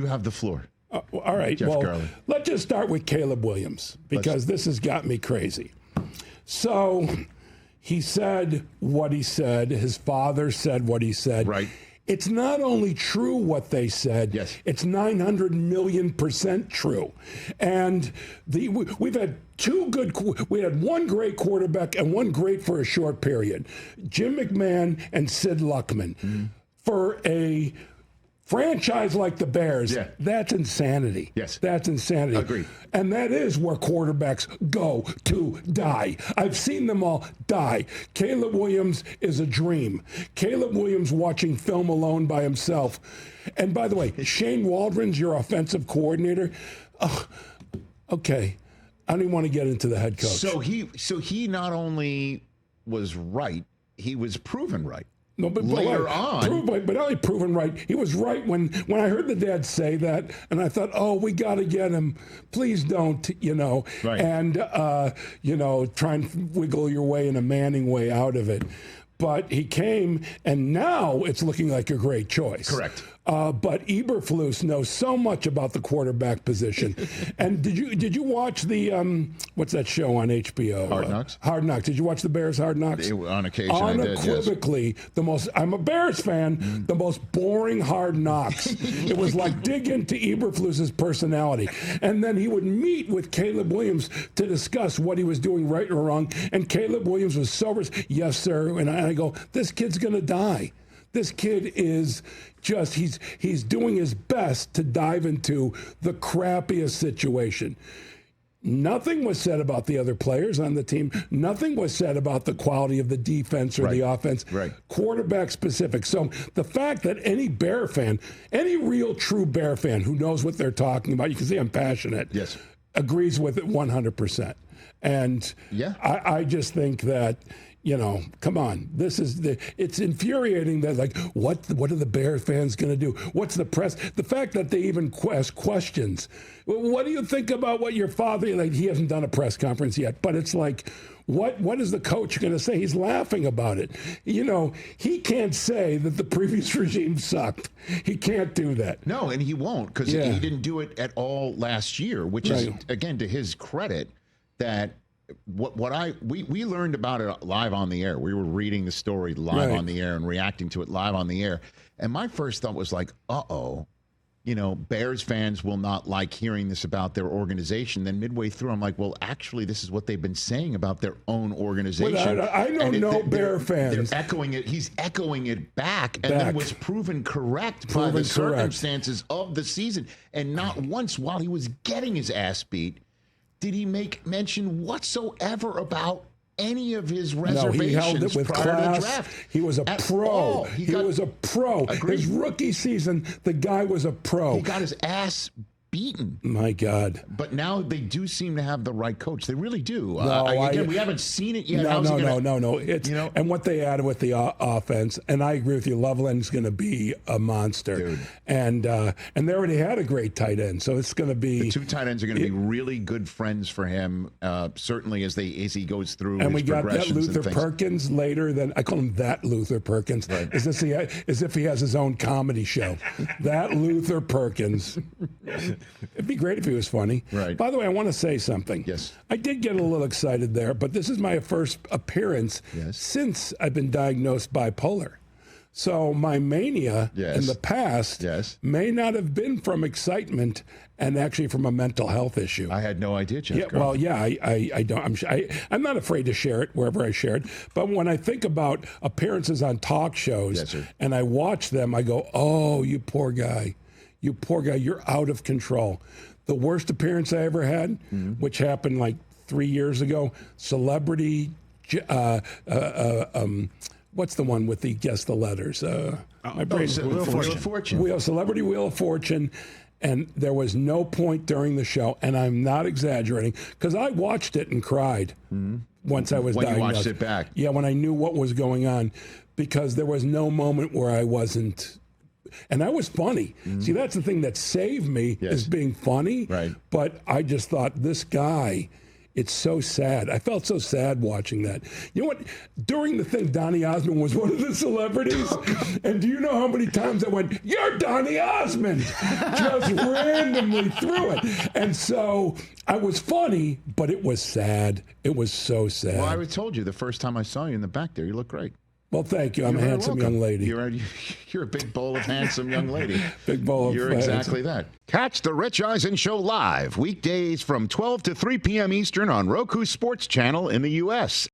You have the floor. All right. Jeff Garlin. Let's just start with Caleb Williams because this has got me crazy. So he said what he said. His father said what he said. Right. It's not only true what they said, yes. It's 900 million% true. And we've had we had one great quarterback and one great for a short period, Jim McMahon and Sid Luckman. Mm-hmm. For a franchise like the Bears, that's insanity. Yes. That's insanity. Agreed. And that is where quarterbacks go to die. I've seen them all die. Caleb Williams is a dream. Caleb Williams watching film alone by himself. And by the way, Shane Waldron's your offensive coordinator. Oh, okay. I don't even want to get into the head coach. So he not only was right, he was proven right. No, but later on. But not only proven right, he was right when I heard the dad say that, and I thought, oh, we got to get him. Please don't, Right. And, try and wiggle your way in a Manning way out of it. But he came, and now it's looking like a great choice. Correct. But Eberflus knows so much about the quarterback position. And did you watch the what's that show on HBO? Hard Knocks. Hard Knocks. Did you watch the Bears Hard Knocks? On occasion, I did. Unequivocally, I'm a Bears fan. The most boring Hard Knocks. It was like dig into Eberflus's personality, and then he would meet with Caleb Williams to discuss what he was doing right or wrong. And Caleb Williams was sober. Yes, sir. And I go, this kid's gonna die. This kid is just, he's doing his best to dive into the crappiest situation. Nothing was said about the other players on the team. Nothing was said about the quality of the defense or the offense. Right. Quarterback specific. So the fact that any Bear fan, any real true Bear fan who knows what they're talking about, you can see I'm passionate, yes, agrees with it 100%. And I just think that, come on. It's infuriating that, like, what are the Bear fans going to do? What's the press? The fact that they even ask questions. What do you think about what your father, like, he hasn't done a press conference yet, but it's like, what is the coach going to say? He's laughing about it. He can't say that the previous regime sucked. He can't do that. No, and he won't, because he didn't do it at all last year, which is, again, to his credit, that we learned about it live on the air. We were reading the story live on the air and reacting to it live on the air. And my first thought was like, Bears fans will not like hearing this about their organization. Then midway through, I'm like, well, actually, this is what they've been saying about their own organization. Well, I know no Bear fans. They're echoing it. He's echoing it back. And then was proven correct by the circumstances of the season. And not once while he was getting his ass beat did he make mention whatsoever about any of his reservations. No, he held it with class. To the draft. He was a pro. He was a pro. Agreed. His rookie season, the guy was a pro. He got his ass beaten. My God. But now they do seem to have the right coach. They really do. No, we haven't seen it yet. No. It's, and what they added with the offense, and I agree with you, Loveland's going to be a monster. Dude. And they already had a great tight end, so it's going to be... The two tight ends are going to be really good friends for him, certainly as he goes through and his progressions. And we got that Luther Perkins later. I call him that Luther Perkins, as if he has his own comedy show. That Luther Perkins... It'd be great if he was funny. Right. By the way, I want to say something. Yes. I did get a little excited there, but this is my first appearance since I've been diagnosed bipolar. So my mania in the past may not have been from excitement and actually from a mental health issue. I had no idea, Jeff. I don't. I'm not afraid to share it wherever I share it. But when I think about appearances on talk shows and I watch them, I go, "Oh, you poor guy. You poor guy, you're out of control." The worst appearance I ever had, which happened like 3 years ago, Celebrity, what's the one with the guess the letters? My brain's Wheel of Fortune. Celebrity Wheel of Fortune. And there was no point during the show, and I'm not exaggerating, because I watched it and cried once I was diagnosed. When you watched it back? Yeah, when I knew what was going on, because there was no moment where I wasn't... And I was funny. See, that's the thing that saved me is being funny. Right. But I just thought, this guy It's so sad. I felt so sad watching that. You know what? During the thing, Donny Osmond was one of the celebrities. And do you know how many times I went, "You're Donny Osmond," just randomly through it. And so I was funny, but it was sad. It was so sad. Well, I told you the first time I saw you in the back there, you look great. Well, thank you. I'm a handsome young lady. You're a big bowl of handsome young lady. Big bowl of You're exactly that. Catch the Rich Eisen Show live weekdays from 12 to 3 p.m. Eastern on Roku Sports Channel in the U.S.